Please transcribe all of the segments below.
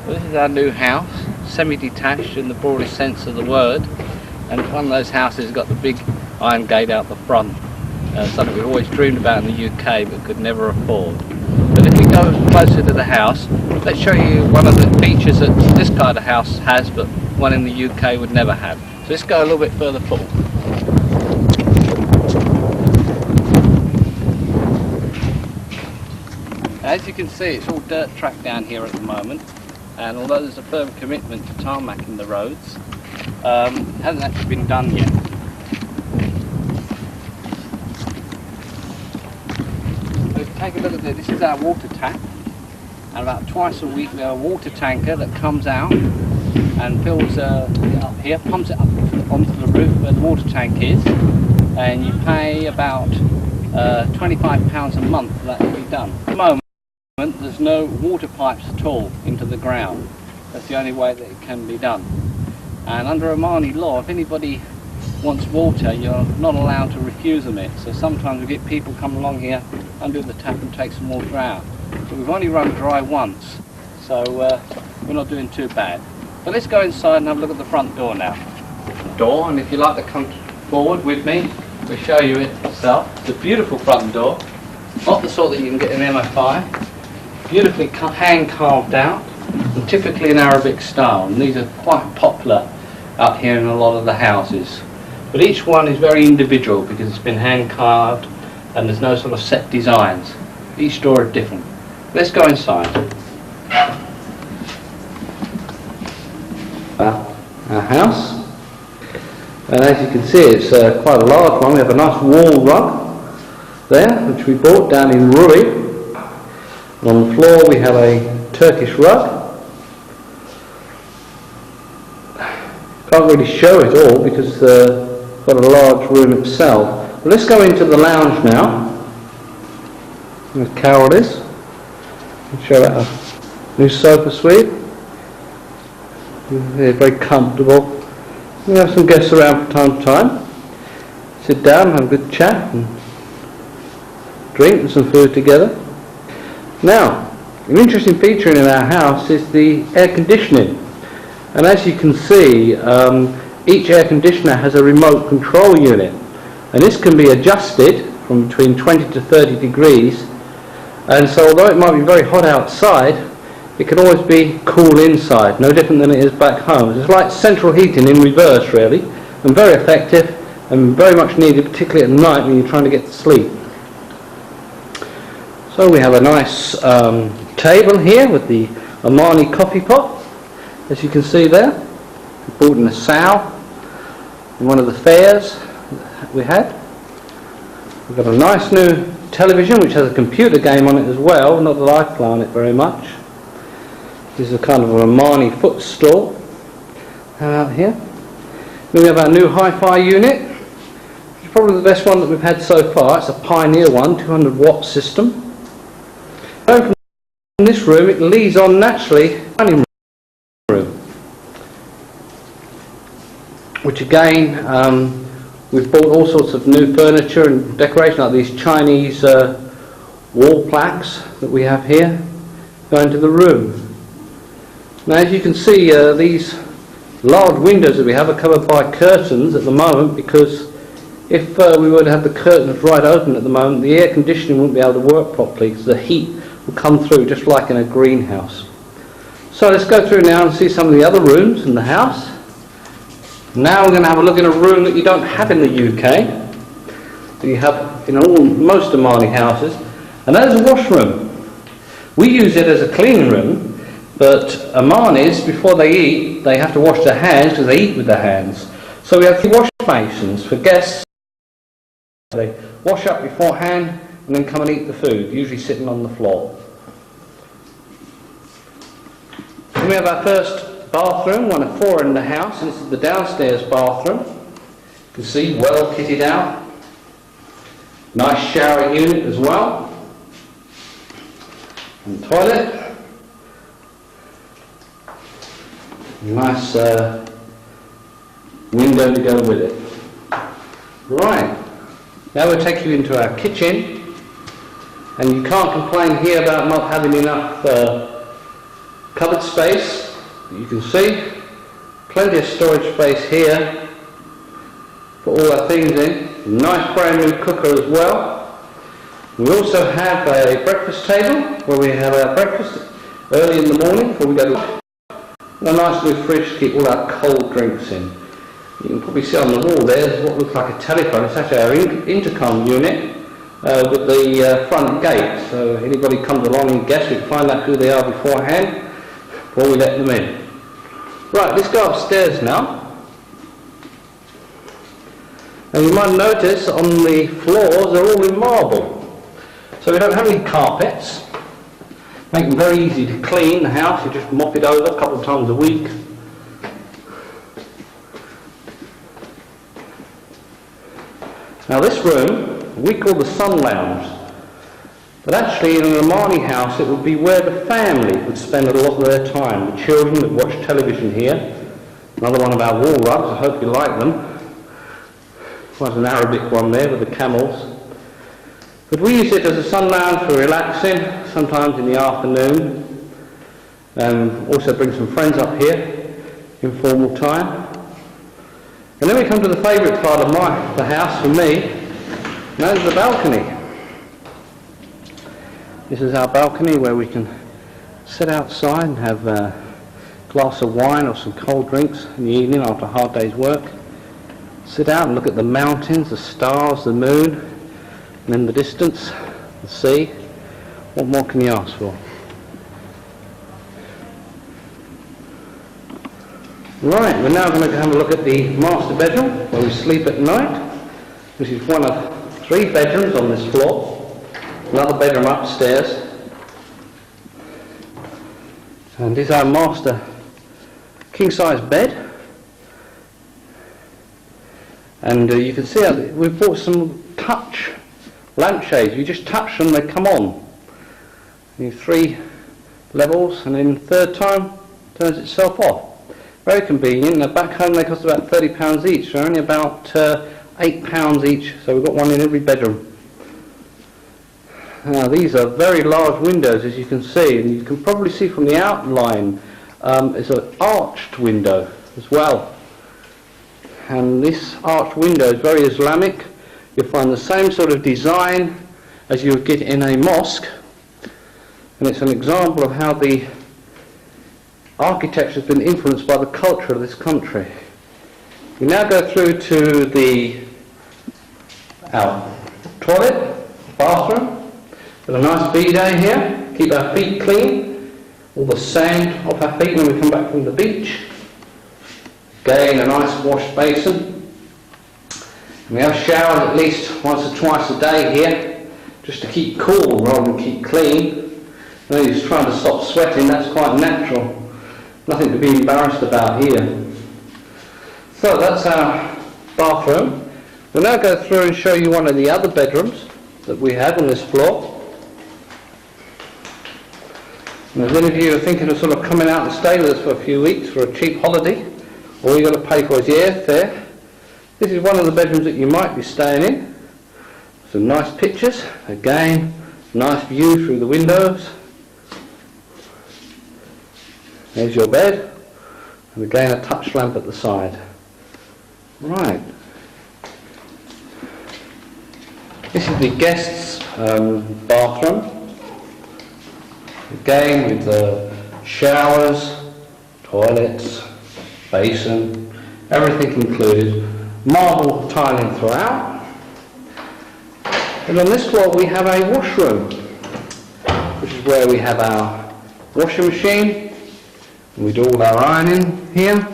Well, this is our new house, semi-detached in the broadest sense of the word, and it's one of those houses that's got the big iron gate out the front, something we've always dreamed about in the UK but could never afford. But if we go closer to the house, let's show you one of the features that this kind of house has but one in the UK would never have. So let's go a little bit further forward. As you can see, it's all dirt track down here at the moment, and although there's a firm commitment to tarmacking the roads, it hasn't actually been done yet. So take a look at this. This is our water tap, and about twice a week we have a water tanker that comes out and fills it up here, pumps it up onto the roof where the water tank is, and you pay about £25 a month for that to be done. At the moment, there's no water pipes at all into the ground. That's the only way that it can be done. And under Omani law, if anybody wants water, you're not allowed to refuse them it. So sometimes we get people come along here, undo the tap and take some water out. But we've only run dry once, so we're not doing too bad. But let's go inside and have a look at the front door now. Door, and if you'd like to come forward with me, we'll show you it itself. It's a beautiful front door, not the sort that you can get in MFI. Beautifully hand carved out, and typically in Arabic style, and these are quite popular out here in a lot of the houses. But each one is very individual because it's been hand carved and there's no sort of set designs. Each door is different. Let's go inside. Our house, and as you can see, it's quite a large one. We have a nice wall rug there, which we bought down in Rui. On the floor we have a Turkish rug. Can't really show it all because it's got a large room itself. But let's go into the lounge now, where Carol is. I'll show her a new sofa suite. They're very comfortable. We have some guests around from time to time. Sit down, have a good chat and drink and some food together. Now, an interesting feature in our house is the air conditioning, and as you can see, each air conditioner has a remote control unit, and this can be adjusted from between 20 to 30 degrees, and so although it might be very hot outside, it can always be cool inside, no different than it is back home. It's like central heating in reverse really, and very effective and very much needed, particularly at night when you're trying to get to sleep. So we have a nice table here with the Omani coffee pot, as you can see there. We bought in a sow in one of the fairs that we had. We've got a nice new television which has a computer game on it as well, not that I play on it very much. This is a kind of an Omani footstool out here. Then we have our new hi-fi unit, which is probably the best one that we've had so far. It's a Pioneer one, 200 watt system. From this room it leads on naturally to the dining room, which again we've bought all sorts of new furniture and decoration, like these Chinese wall plaques that we have here going to the room. Now as you can see, these large windows that we have are covered by curtains at the moment, because if we were to have the curtains right open at the moment, the air conditioning wouldn't be able to work properly because the heat will come through just like in a greenhouse. So let's go through now and see some of the other rooms in the house. Now we're going to have a look in a room that you don't have in the UK, that you have in most Omani houses, and that is a washroom. We use it as a cleaning room, but Omanis, before they eat, they have to wash their hands because they eat with their hands. So we have 3 wash basins for guests. They wash up beforehand and then come and eat the food, usually sitting on the floor. Then we have our first bathroom, one of 4 in the house, and this is the downstairs bathroom. You can see, well kitted out. Nice shower unit as well. And toilet. Nice window to go with it. Right, now we'll take you into our kitchen, and you can't complain here about not having enough cupboard space that you can see. Plenty of storage space here for all our things in. Nice brand new cooker as well. We also have a breakfast table where we have our breakfast early in the morning before we go to a nice new fridge to keep all our cold drinks in. You can probably see on the wall there's what looks like a telephone. It's actually our intercom unit with the front gate. So anybody comes along and guests, we can find out who they are beforehand before we let them in. Right, let's go upstairs now. And you might notice on the floors they're all in marble. So we don't have any carpets. Make them very easy to clean the house. You just mop it over a couple of times a week. Now this room we call the sun lounge, but actually in an Omani house it would be where the family would spend a lot of their time. The children would watch television here. Another one of our wall rugs, I hope you like them. There's an Arabic one there with the camels. But we use it as a sun lounge for relaxing, sometimes in the afternoon. Also bring some friends up here, informal time. And then we come to the favourite part of the house for me, and that is the balcony. This is our balcony where we can sit outside and have a glass of wine or some cold drinks in the evening after a hard day's work. Sit out and look at the mountains, the stars, the moon, and in the distance, the sea. What more can you ask for? Right, we're now going to have a look at the master bedroom where we sleep at night. This is one of 3 bedrooms on this floor. Another bedroom upstairs. And this is our master king-size bed. And you can see we've bought some touch lampshades. You just touch them, they come on. You 3 levels, and in the 3rd time turns itself off. Very convenient. Now back home they cost about £30 each. They're only about £8 each. So we've got one in every bedroom. Now these are very large windows, as you can see, and you can probably see from the outline it's an arched window as well. And this arched window is very Islamic. You'll find the same sort of design as you would get in a mosque, and it's an example of how the architecture has been influenced by the culture of this country. We now go through to our toilet, bathroom, with a nice bidet here. Keep our feet clean, all the sand off our feet when we come back from the beach. Again, a nice wash basin. And we have showers at least once or twice a day here, just to keep cool rather than keep clean. When you're just trying to stop sweating, that's quite natural. Nothing to be embarrassed about here. So that's our bathroom. We'll now go through and show you one of the other bedrooms that we have on this floor. And if any of you are thinking of sort of coming out and staying with us for a few weeks for a cheap holiday, all you've got to pay for is the airfare, this is one of the bedrooms that you might be staying in. Some nice pictures, again, nice view through the windows. There's your bed, and again a touch lamp at the side. Right. This is the guest's bathroom. Again with the showers, toilets, basin, everything included. Marble tiling throughout. And on this floor we have a washroom, which is where we have our washing machine. We do all our ironing here.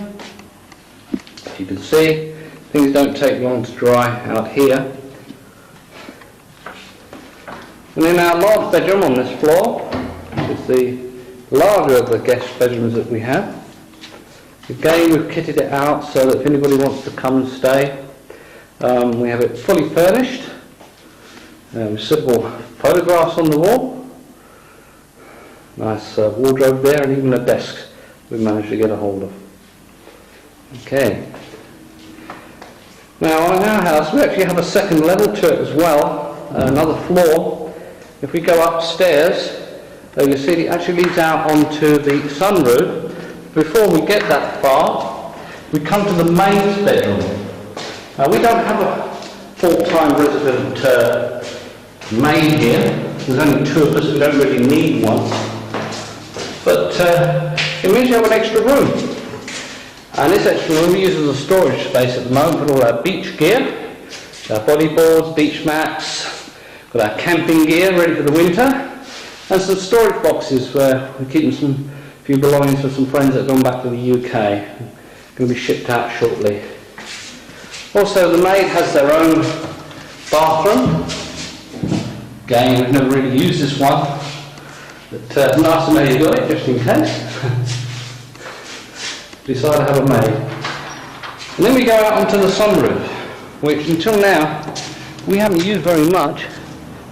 As you can see, things don't take long to dry out here. And in our large bedroom on this floor, which is the larger of the guest bedrooms that we have, again we've kitted it out so that if anybody wants to come and stay, we have it fully furnished, with suitable photographs on the wall, nice wardrobe there, and even a desk we've managed to get a hold of. Okay. Now in our house we actually have a second level to it as well, another floor. If we go upstairs, So you see it actually leads out onto the sunroof. Before we get that far, we come to the maid's bedroom. Now we don't have a full-time resident maid here. There's only 2 of us, we don't really need one. But it means you have an extra room. And this extra room we use as a storage space at the moment for all our beach gear. Our bodyboards, beach mats, got our camping gear ready for the winter, and some storage boxes where we're keeping some few belongings for some friends that have gone back to the UK. Going to be shipped out shortly. Also, the maid has their own bathroom. Again, we've never really used this one, but nice to know you got it just in case. Decide to have a maid. And then we go out onto the sunroof, which until now we haven't used very much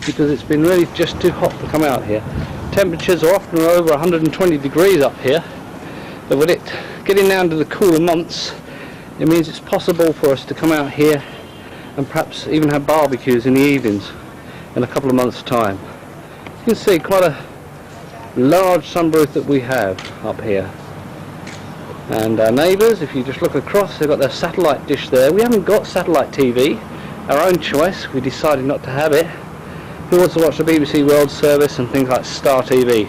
because it's been really just too hot to come out here. Temperatures are often over 120 degrees up here, but with it getting down to the cooler months, it means it's possible for us to come out here and perhaps even have barbecues in the evenings in a couple of months' time. You can see quite a large sunroof that we have up here. And our neighbours, if you just look across, they've got their satellite dish there. We haven't got satellite TV, our own choice. We decided not to have it. Who wants to watch the BBC World Service and things like Star TV?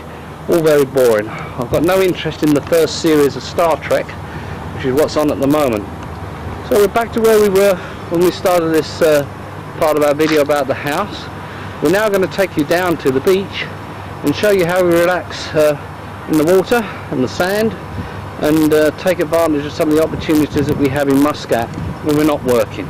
All very boring. I've got no interest in the first series of Star Trek, which is what's on at the moment. So we're back to where we were when we started this part of our video about the house. We're now going to take you down to the beach and show you how we relax in the water and the sand, and take advantage of some of the opportunities that we have in Muscat when we're not working.